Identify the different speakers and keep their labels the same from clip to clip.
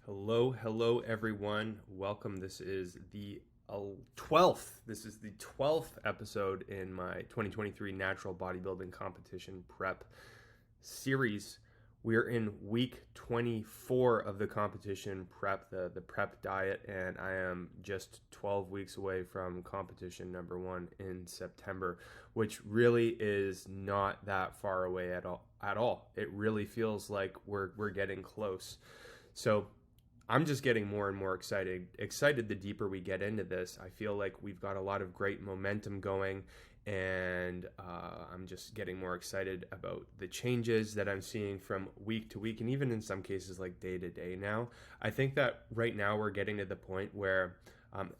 Speaker 1: Hello, everyone. Welcome. This is the 12th. This is the 12th episode in my 2023 natural bodybuilding competition prep series. We're in week 24 of the competition prep, the prep diet, and I am just 12 weeks away from competition number one in September, which really is not that far away at all. It really feels like we're getting close. So I'm just getting more and more excited the deeper we get into this. I feel like we've got a lot of great momentum going, and I'm just getting more excited about the changes that I'm seeing from week to week, and even in some cases like day to day now. I think that right now we're getting to the point where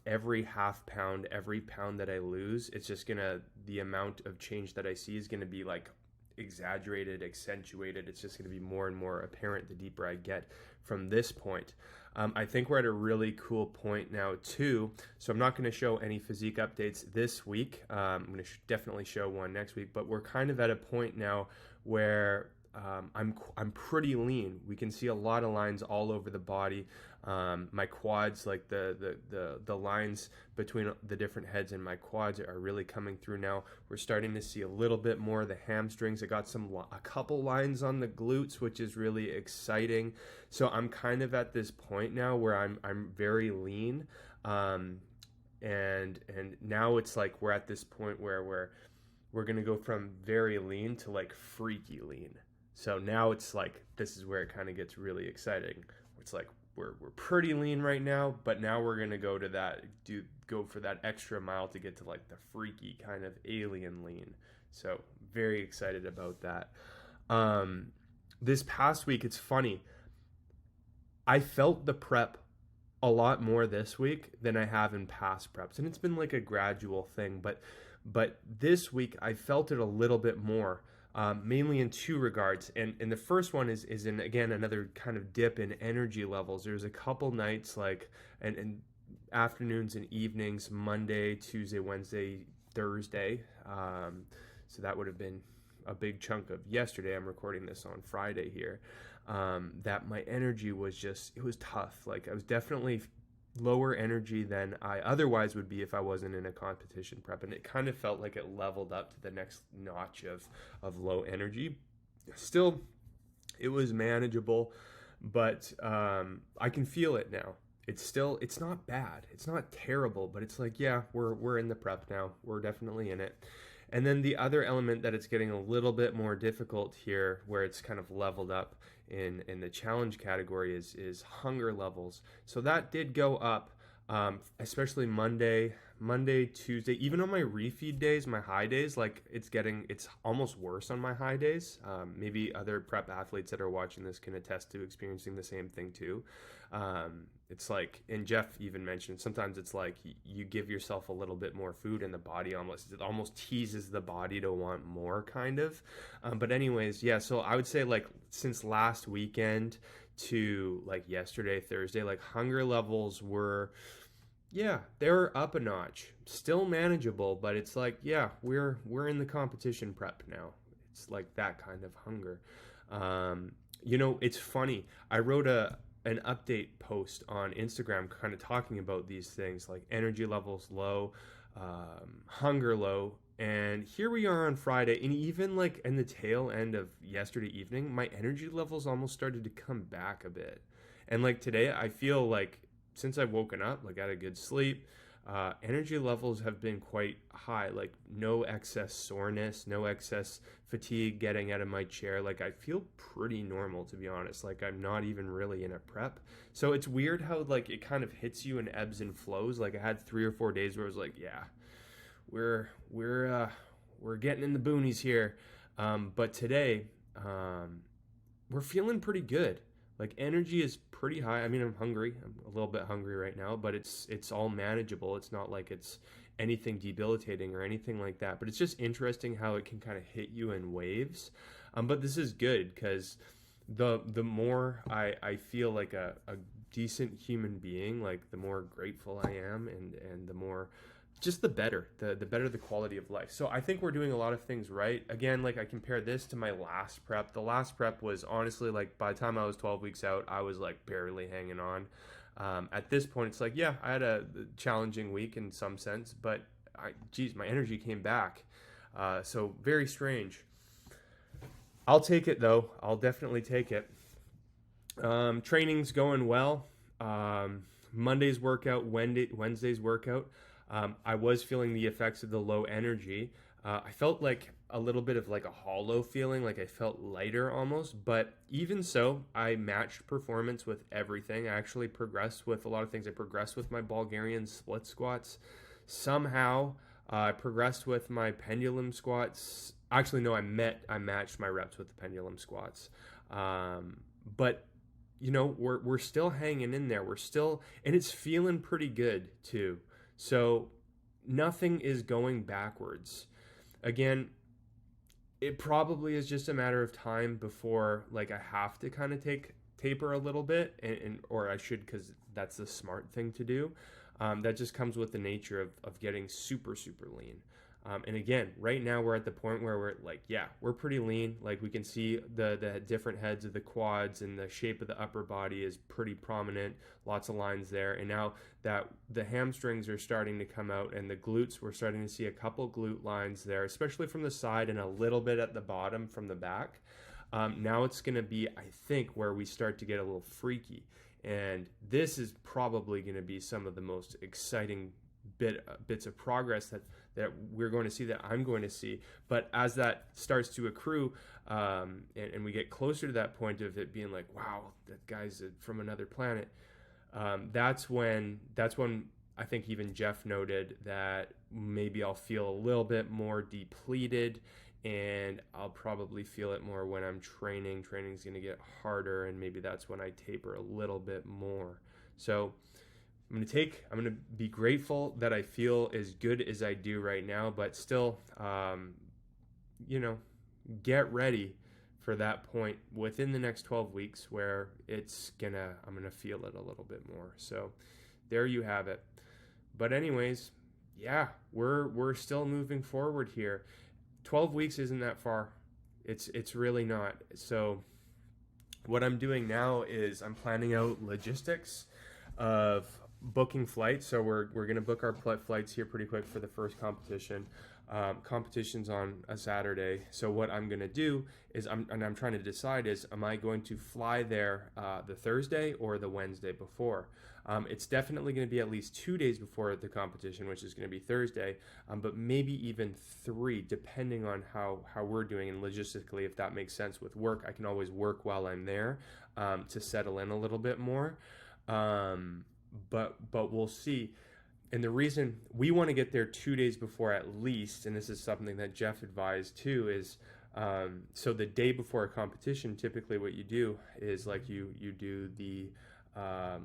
Speaker 1: every half pound, every pound that I lose, the amount of change that I see is gonna be like exaggerated, accentuated. It's just going to be more and more apparent the deeper I get from this point. I think we're at a really cool point now too. So I'm not going to show any physique updates this week. I'm going to definitely show one next week, but we're kind of at a point now where I'm pretty lean. We can see a lot of lines all over the body. My quads, like the lines between the different heads in my quads are really coming through now. We're starting to see a little bit more of the hamstrings. I got a couple lines on the glutes, which is really exciting. So I'm kind of at this point now where I'm very lean. And now it's like we're at this point where we're gonna go from very lean to like freaky lean. So now it's like, this is where it kind of gets really exciting. It's like we're pretty lean right now, but now we're gonna go for that extra mile to get to like the freaky kind of alien lean. So very excited about that. This past week, it's funny. I felt the prep a lot more this week than I have in past preps, and it's been like a gradual thing. But this week I felt it a little bit more. Mainly in two regards, and the first one is in, again, another kind of dip in energy levels. There's a couple nights like and afternoons and evenings, Monday, Tuesday, Wednesday, Thursday. So that would have been a big chunk of yesterday. I'm recording this on Friday here. That my energy was it was tough. Like I was definitely lower energy than I otherwise would be if I wasn't in a competition prep, and it kind of felt like it leveled up to the next notch of low energy. Still, it was manageable, but I can feel it now. It's not bad, it's not terrible, but it's like, yeah, we're in the prep now, we're definitely in it. And then the other element that it's getting a little bit more difficult here, where it's kind of leveled up in the challenge category, is hunger levels. So that did go up, especially Monday, Tuesday. Even on my refeed days, my high days, like it's almost worse on my high days. Maybe other prep athletes that are watching this can attest to experiencing the same thing too. It's like, and Jeff even mentioned, sometimes it's like you give yourself a little bit more food and the body almost teases the body to want more, kind of. But anyways, yeah, so I would say like since last weekend to like yesterday, Thursday, like hunger levels were, yeah, they're up a notch. Still manageable, but it's like, yeah, we're in the competition prep now. It's like that kind of hunger. It's funny. I wrote an update post on Instagram kind of talking about these things, like energy levels low, hunger low. And here we are on Friday, and even like in the tail end of yesterday evening, my energy levels almost started to come back a bit. And like today, I feel like since I've woken up, like I had a good sleep, energy levels have been quite high, like no excess soreness, no excess fatigue getting out of my chair. Like I feel pretty normal, to be honest. Like I'm not even really in a prep. So it's weird how like it kind of hits you in ebbs and flows. Like I had 3 or 4 days where I was like, yeah, we're getting in the boonies here. But today, we're feeling pretty good. Like energy is pretty high. I mean, I'm hungry. I'm a little bit hungry right now, but it's all manageable. It's not like it's anything debilitating or anything like that. But it's just interesting how it can kind of hit you in waves. But this is good because the more I feel like a decent human being, like the more grateful I am, and the more just the better, the better the quality of life. So I think we're doing a lot of things right. Again, like I compare this to my last prep. The last prep was honestly like by the time I was 12 weeks out, I was like barely hanging on. At this point, it's like, yeah, I had a challenging week in some sense, but my energy came back. So very strange. I'll take it though. I'll definitely take it. Training's going well. Monday's workout, Wednesday's workout. I was feeling the effects of the low energy. I felt like a little bit of like a hollow feeling, like I felt lighter almost. But even so, I matched performance with everything. I actually progressed with a lot of things. I progressed with my Bulgarian split squats. Somehow, I progressed with my pendulum squats. Actually, no, I matched my reps with the pendulum squats. But we're still hanging in there. We're still, and it's feeling pretty good too. So nothing is going backwards. Again, it probably is just a matter of time before like I have to kind of taper a little bit, or I should, because that's the smart thing to do. That just comes with the nature of getting super, super lean. And again, right now we're at the point where we're like, yeah, we're pretty lean. Like we can see the different heads of the quads, and the shape of the upper body is pretty prominent. Lots of lines there. And now that the hamstrings are starting to come out and the glutes, we're starting to see a couple glute lines there, especially from the side and a little bit at the bottom from the back. Now it's going to be, I think, where we start to get a little freaky. And this is probably going to be some of the most exciting bits of progress that we're going to see, that I'm going to see. But as that starts to accrue, and we get closer to that point of it being like, wow, that guy's from another planet, that's when I think even Jeff noted that maybe I'll feel a little bit more depleted, and I'll probably feel it more when I'm training. Training's going to get harder, and maybe that's when I taper a little bit more. So I'm going to be grateful that I feel as good as I do right now, but still, get ready for that point within the next 12 weeks where I'm going to feel it a little bit more. So there you have it. But anyways, yeah, we're still moving forward here. 12 weeks isn't that far. It's really not. So what I'm doing now is I'm planning out logistics of booking flights. So we're going to book our flights here pretty quick for the first competition. Competition's on a Saturday. So what I'm going to do is I'm trying to decide is, am I going to fly there the Thursday or the Wednesday before? It's definitely going to be at least 2 days before the competition, which is going to be Thursday, but maybe even 3, depending on how we're doing, and logistically, if that makes sense with work. I can always work while I'm there to settle in a little bit more. But we'll see. And the reason we want to get there 2 days before at least, and this is something that Jeff advised too, is so the day before a competition, typically what you do is like you do the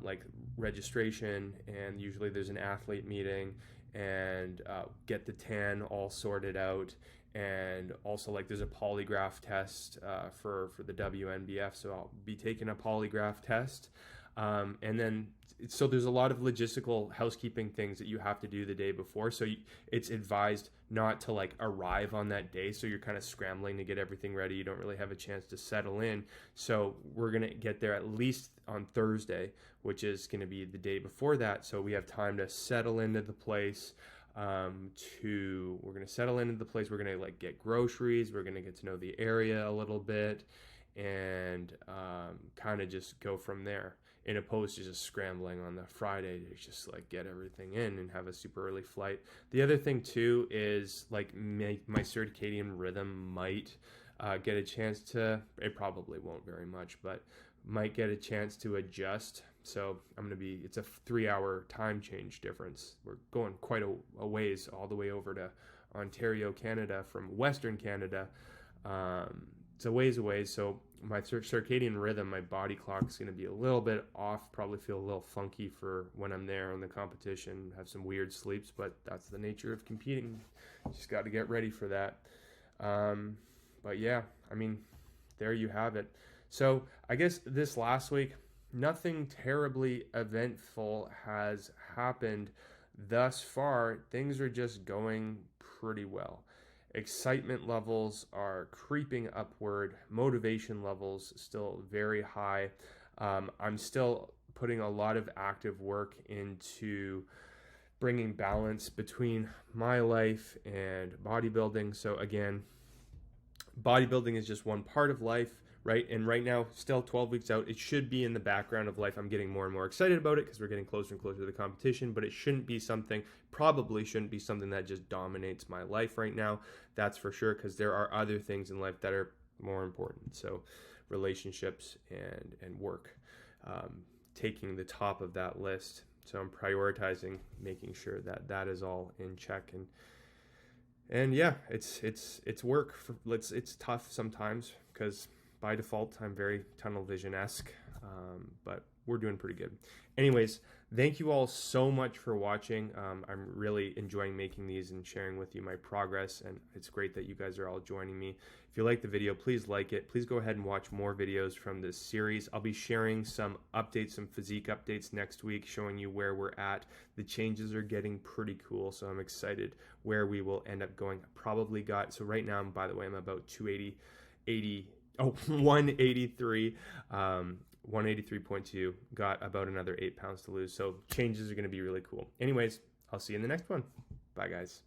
Speaker 1: like registration, and usually there's an athlete meeting, and get the tan all sorted out, and also like there's a polygraph test for the WNBF, so I'll be taking a polygraph test, and then so there's a lot of logistical housekeeping things that you have to do the day before. So it's advised not to like arrive on that day, so you're kind of scrambling to get everything ready. You don't really have a chance to settle in. So we're going to get there at least on Thursday, which is going to be the day before that. So we have time to settle into the place. We're going to settle into the place. We're going to like get groceries. We're going to get to know the area a little bit, and kind of just go from there, in opposed to just scrambling on the Friday to just like get everything in and have a super early flight. The other thing too is like my circadian rhythm might get a chance to, it probably won't very much, but might get a chance to adjust. So it's a 3-hour time change difference. We're going quite a ways, all the way over to Ontario, Canada from Western Canada. It's a ways away, so my circadian rhythm, my body clock is going to be a little bit off, probably feel a little funky for when I'm there on the competition, have some weird sleeps, but that's the nature of competing. Just got to get ready for that. But yeah, there you have it. So I guess this last week, nothing terribly eventful has happened thus far, things are just going pretty well. Excitement levels are creeping upward. Motivation levels still very high. I'm still putting a lot of active work into bringing balance between my life and bodybuilding. So again, bodybuilding is just one part of life, right? And right now, still 12 weeks out, it should be in the background of life. I'm getting more and more excited about it because we're getting closer and closer to the competition, but it shouldn't be something, probably shouldn't be something that just dominates my life right now. That's for sure, because there are other things in life that are more important. So relationships and work, taking the top of that list. So I'm prioritizing making sure that that is all in check. And yeah, it's work. It's tough sometimes because by default I'm very tunnel vision-esque, but we're doing pretty good. Anyways, thank you all so much for watching. I'm really enjoying making these and sharing with you my progress, and it's great that you guys are all joining me. If you like the video, please like it. Please go ahead and watch more videos from this series. I'll be sharing some updates, some physique updates next week, showing you where we're at. The changes are getting pretty cool, so I'm excited where we will end up going. Probably got, so right now, by the way, I'm about 183. 183.2, got about another 8 pounds to lose. So changes are going to be really cool. Anyways, I'll see you in the next one. Bye, guys.